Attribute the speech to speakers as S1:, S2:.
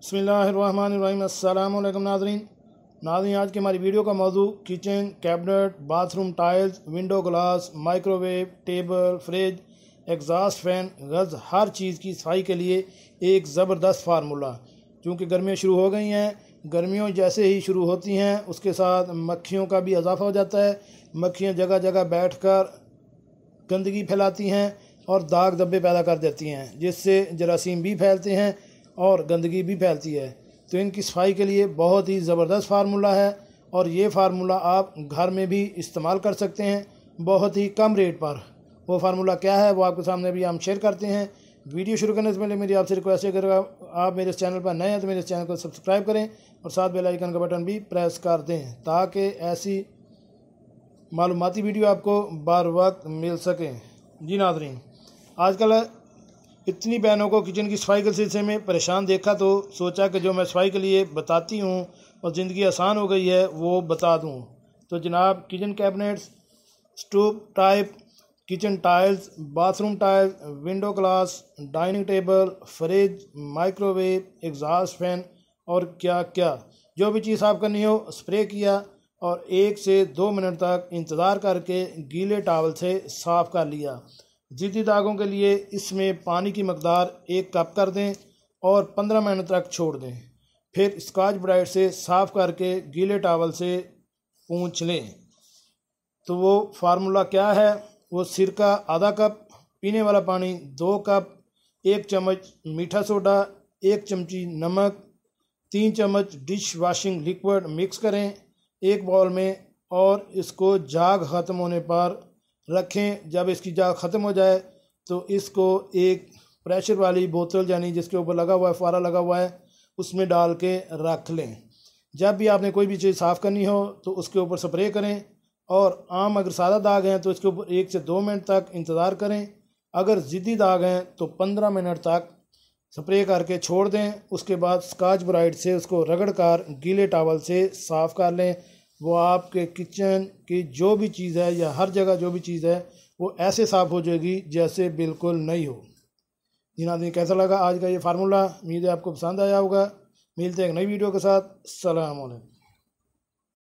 S1: बिस्मिल्लाहिर्रहमानिर्रहीम। अस्सलाम वालेकुम नाज़रीन, आज की हमारी वीडियो का मौजू kitchen cabinet, bathroom tiles, window glass, microwave, table, fridge, exhaust fan, गज़, हर चीज़ की सफाई के लिए एक ज़बरदस्त फार्मूला। क्योंकि गर्मियाँ शुरू हो गई हैं, गर्मियों जैसे ही शुरू होती हैं उसके साथ मक्खियों का भी इजाफा हो जाता है। मक्खियाँ जगह जगह बैठकर गंदगी फैलाती हैं और दाग धब्बे पैदा कर देती हैं, जिससे जरासीम भी फैलते हैं और गंदगी भी फैलती है। तो इनकी सफाई के लिए बहुत ही ज़बरदस्त फार्मूला है और ये फार्मूला आप घर में भी इस्तेमाल कर सकते हैं बहुत ही कम रेट पर। वो फार्मूला क्या है वो आपके सामने भी हम शेयर करते हैं। वीडियो शुरू करने से पहले मेरी आपसे रिक्वेस्ट है, अगर आप मेरे चैनल पर नए हैं तो मेरे चैनल को सब्सक्राइब करें और साथ बेल आइकन का बटन भी प्रेस कर दें ताकि ऐसी मालूमाती वीडियो आपको बार वक्त मिल सके। जी नाज़रीन, आजकल इतनी बहनों को किचन की सफाई के सिलसिले में परेशान देखा तो सोचा कि जो मैं सफाई के लिए बताती हूँ और ज़िंदगी आसान हो गई है वो बता दूँ। तो जनाब, kitchen cabinets, stove type, kitchen tiles, bathroom tiles, window glass, dining table, fridge, microwave, exhaust fan और क्या क्या जो भी चीज़ साफ़ करनी हो स्प्रे किया और 1 से 2 मिनट तक इंतज़ार करके गीले टॉवल से साफ़ कर लिया। ज़िद्दी दागों के लिए इसमें पानी की मकदार 1 कप कर दें और 15 मिनट तक छोड़ दें। फिर स्कॉच ब्राइट से साफ़ करके गीले टॉवल से पोंछ लें। तो वो फार्मूला क्या है? वो सिरका आधा कप, पीने वाला पानी 2 कप, 1 चम्मच मीठा सोडा, 1 चमची नमक, 3 चम्मच डिश वॉशिंग लिक्विड मिक्स करें एक बाउल में और इसको जाग ख़त्म होने पर रखें। जब इसकी जाग ख़त्म हो जाए तो इसको एक प्रेशर वाली बोतल, यानी जिसके ऊपर लगा हुआ है, फुआरा लगा हुआ है, उसमें डाल के रख लें। जब भी आपने कोई भी चीज़ साफ़ करनी हो तो उसके ऊपर स्प्रे करें और आम अगर सादा दाग हैं तो इसके ऊपर 1 से 2 मिनट तक इंतज़ार करें। अगर ज़िद्दी दाग हैं तो 15 मिनट तक स्प्रे करके छोड़ दें। उसके बाद स्कॉच ब्राइट से उसको रगड़ कर गीले टॉवल से साफ़ कर लें। वो आपके किचन की जो भी चीज़ है या हर जगह जो भी चीज़ है वो ऐसे साफ़ हो जाएगी जैसे बिल्कुल नई हो। जी, कैसा लगा आज का ये फार्मूला? उम्मीद है आपको पसंद आया होगा। मिलते हैं एक नई वीडियो के साथ। अस्सलाम वालेकुम।